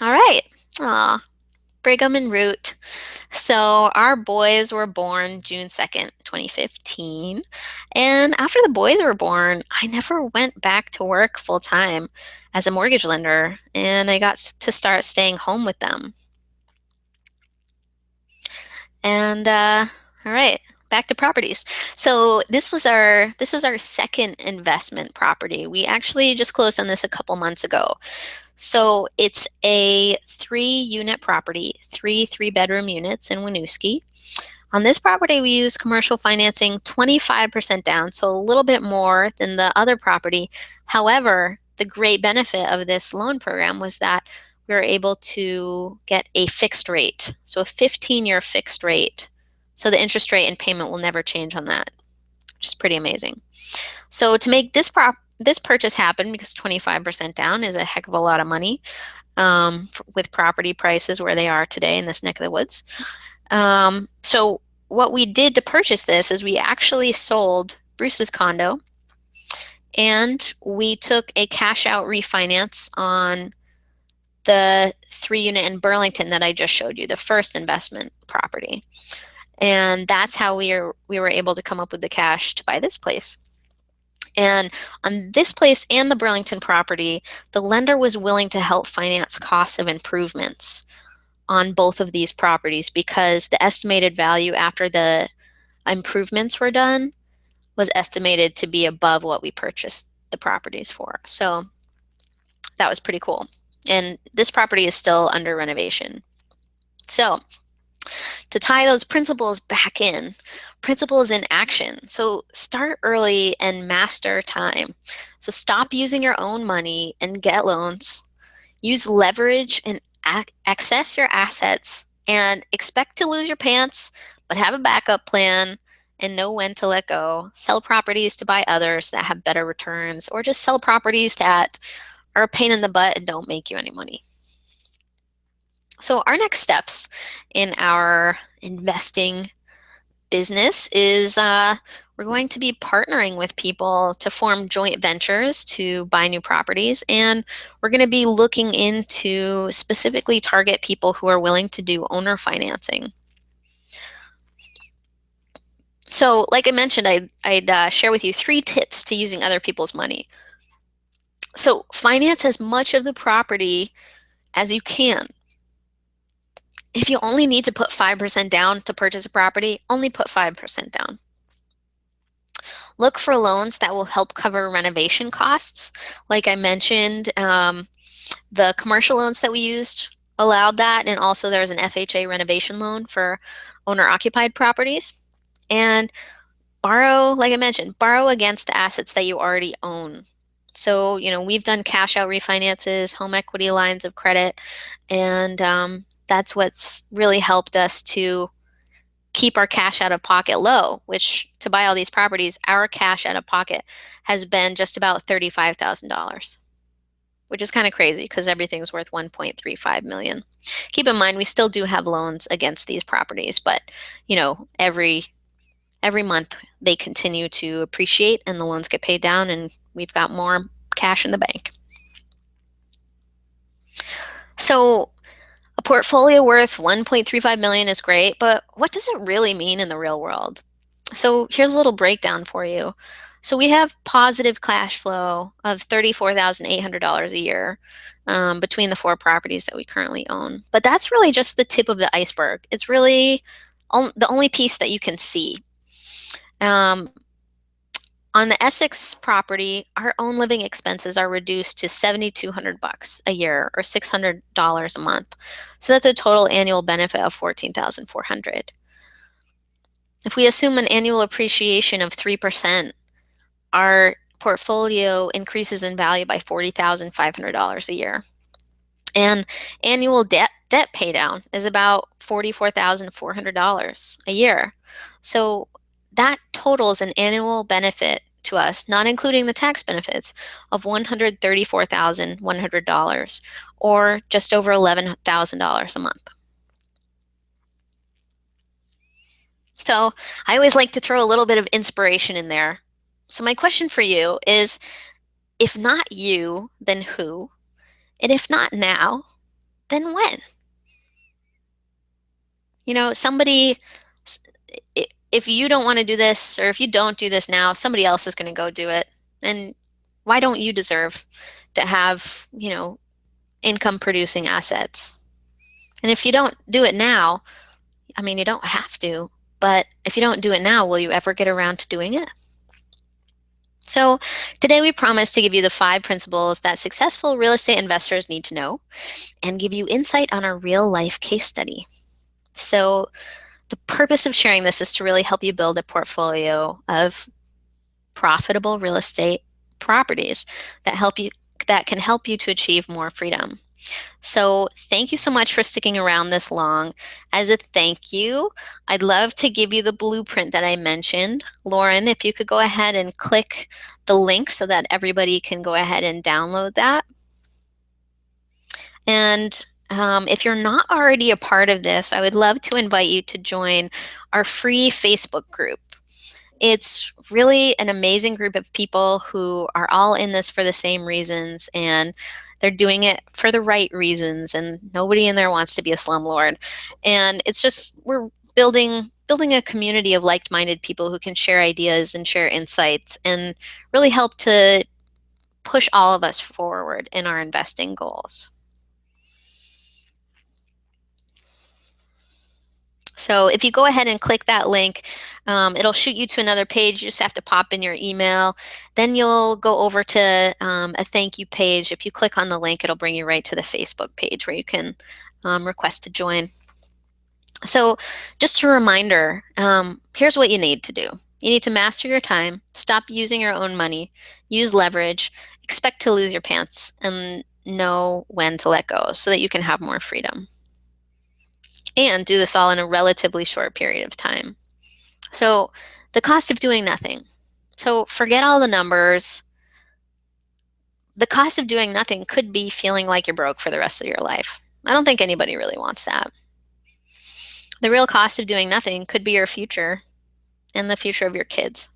All right. Aw, Brigham and Root. So our boys were born June 2nd, 2015. And after the boys were born, I never went back to work full time as a mortgage lender, and I got to start staying home with them. And all right, back to properties. So this is our second investment property. We actually just closed on this a couple months ago. So it's a 3-unit property, three-bedroom units in Winooski. On this property, we use commercial financing, 25% down, so a little bit more than the other property. However, the great benefit of this loan program was that we were able to get a fixed rate, so a 15-year fixed rate. So the interest rate and payment will never change on that, which is pretty amazing. So to make this purchase happen, because 25% down is a heck of a lot of money, with property prices where they are today in this neck of the woods. So what we did to purchase this is we actually sold Bruce's condo, and we took a cash out refinance on the 3-unit in Burlington that I just showed you, the first investment property. And that's how we were able to come up with the cash to buy this place. And on this place and the Burlington property, the lender was willing to help finance costs of improvements on both of these properties, because the estimated value after the improvements were done was estimated to be above what we purchased the properties for. So that was pretty cool. And this property is still under renovation. So to tie those principles back in, principles in action. So start early and master time. So stop using your own money and get loans. Use leverage and access your assets, and expect to lose your pants, but have a backup plan and know when to let go. Sell properties to buy others that have better returns, or just sell properties that are a pain in the butt and don't make you any money. So our next steps in our investing business is we're going to be partnering with people to form joint ventures to buy new properties, and we're going to be looking into specifically target people who are willing to do owner financing. So like I mentioned, I'd share with you 3 tips to using other people's money. So finance as much of the property as you can. If you only need to put 5% down to purchase a property, only put 5% down. Look for loans that will help cover renovation costs. Like I mentioned, the commercial loans that we used allowed that, and also there's an FHA renovation loan for owner-occupied properties. And borrow, like I mentioned, borrow against the assets that you already own. So, we've done cash out refinances, home equity lines of credit, and that's what's really helped us to keep our cash out of pocket low, which to buy all these properties, our cash out of pocket has been just about $35,000, which is kind of crazy because everything's worth 1.35 million. Keep in mind, we still do have loans against these properties, but every month they continue to appreciate and the loans get paid down and we've got more cash in the bank. So a portfolio worth 1.35 million is great, but what does it really mean in the real world? So here's a little breakdown for you. So we have positive cash flow of $34,800 a year between the 4 properties that we currently own. But that's really just the tip of the iceberg. It's really the only piece that you can see. On the Essex property, our own living expenses are reduced to $7,200 a year or $600 a month. So that's a total annual benefit of $14,400. If we assume an annual appreciation of 3%, our portfolio increases in value by $40,500 a year. And annual debt pay down is about $44,400 a year. So that totals an annual benefit to us, not including the tax benefits, of $134,100 or just over $11,000 a month. So I always like to throw a little bit of inspiration in there. So my question for you is, if not you, then who? And if not now, then when? Somebody, if you don't want to do this, or if you don't do this now, somebody else is going to go do it. And why don't you deserve to have, income producing assets? And if you don't do it now, you don't have to, but if you don't do it now, will you ever get around to doing it? So today we promise to give you the 5 principles that successful real estate investors need to know and give you insight on a real life case study. So the purpose of sharing this is to really help you build a portfolio of profitable real estate properties that can help you to achieve more freedom. So thank you so much for sticking around this long. As a thank you, I'd love to give you the blueprint that I mentioned. Lauren, if you could go ahead and click the link so that everybody can go ahead and download that. And if you're not already a part of this, I would love to invite you to join our free Facebook group. It's really an amazing group of people who are all in this for the same reasons, and they're doing it for the right reasons, and nobody in there wants to be a slumlord. And it's just, we're building a community of like-minded people who can share ideas and share insights and really help to push all of us forward in our investing goals. So if you go ahead and click that link, it'll shoot you to another page. You just have to pop in your email. Then you'll go over to a thank you page. If you click on the link, it'll bring you right to the Facebook page where you can request to join. So just a reminder, here's what you need to do. You need to master your time, stop using your own money, use leverage, expect to lose your pants, and know when to let go so that you can have more freedom. And do this all in a relatively short period of time. So the cost of doing nothing. So forget all the numbers. The cost of doing nothing could be feeling like you're broke for the rest of your life. I don't think anybody really wants that. The real cost of doing nothing could be your future and the future of your kids.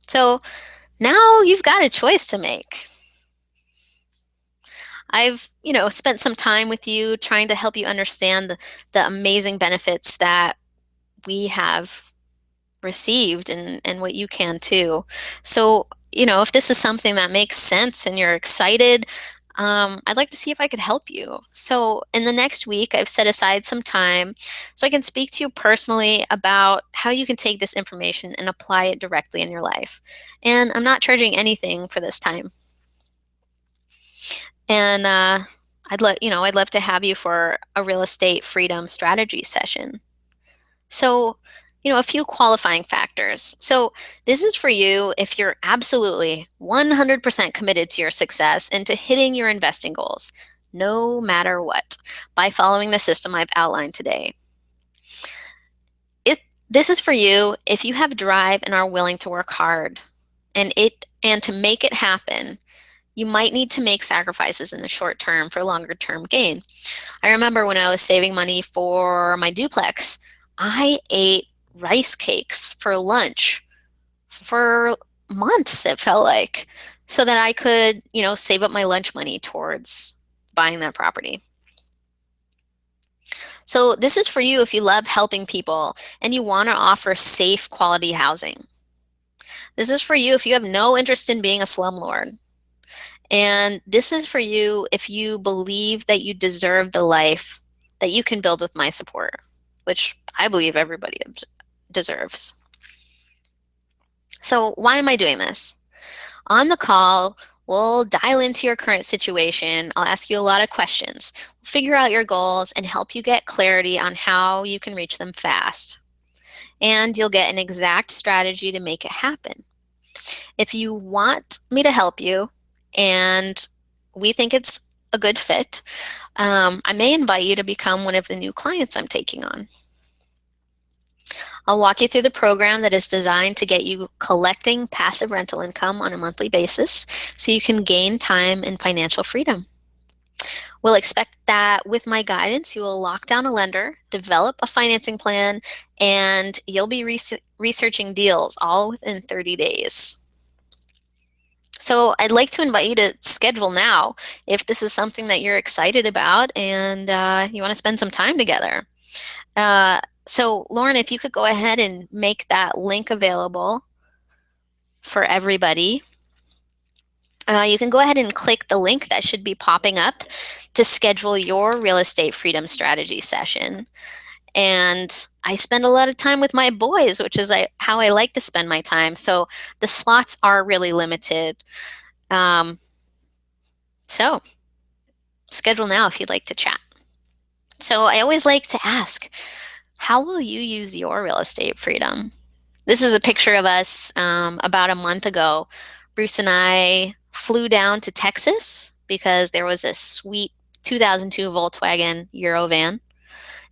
So now you've got a choice to make. I've, spent some time with you trying to help you understand the amazing benefits that we have received and what you can too. So, if this is something that makes sense and you're excited, I'd like to see if I could help you. So in the next week, I've set aside some time so I can speak to you personally about how you can take this information and apply it directly in your life. And I'm not charging anything for this time. And I'd love to have you for a real estate freedom strategy session. So, a few qualifying factors. So this is for you if you're absolutely 100% committed to your success and to hitting your investing goals, no matter what, by following the system I've outlined today. This is for you if you have drive and are willing to work hard and to make it happen. you might need to make sacrifices in the short term for longer term gain. I remember when I was saving money for my duplex, I ate rice cakes for lunch for months, it felt like, so that I could, save up my lunch money towards buying that property. So this is for you if you love helping people and you want to offer safe, quality housing. This is for you if you have no interest in being a slumlord. And this is for you if you believe that you deserve the life that you can build with my support, which I believe everybody deserves. So why am I doing this? On the call, we'll dial into your current situation. I'll ask you a lot of questions, figure out your goals, and help you get clarity on how you can reach them fast. And you'll get an exact strategy to make it happen. If you want me to help you and we think it's a good fit, I may invite you to become one of the new clients I'm taking on. I'll walk you through the program that is designed to get you collecting passive rental income on a monthly basis so you can gain time and financial freedom. We'll expect that with my guidance, you will lock down a lender, develop a financing plan, and you'll be researching deals all within 30 days. So I'd like to invite you to schedule now if this is something that you're excited about and you want to spend some time together. So Lauren, if you could go ahead and make that link available for everybody. You can go ahead and click the link that should be popping up to schedule your real estate freedom strategy session. And I spend a lot of time with my boys, which is how I like to spend my time. So the slots are really limited. So schedule now if you'd like to chat. So I always like to ask, how will you use your real estate freedom? This is a picture of us about a month ago. Bruce and I flew down to Texas because there was a sweet 2002 Volkswagen Eurovan.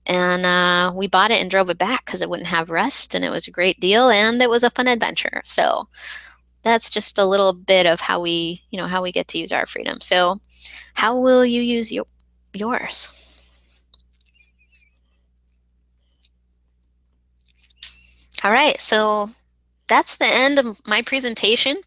And we bought it and drove it back because it wouldn't have rust, and it was a great deal, and it was a fun adventure. So that's just a little bit of how we get to use our freedom. So how will you use yours? All right, so that's the end of my presentation.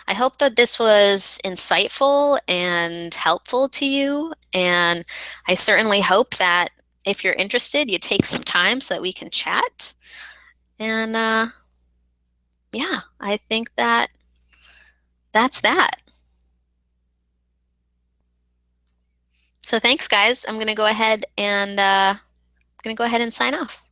I hope that this was insightful and helpful to you. And I certainly hope that if you're interested, you take some time so that we can chat. And yeah, I think that's that. So thanks, guys. I'm going to go ahead and sign off.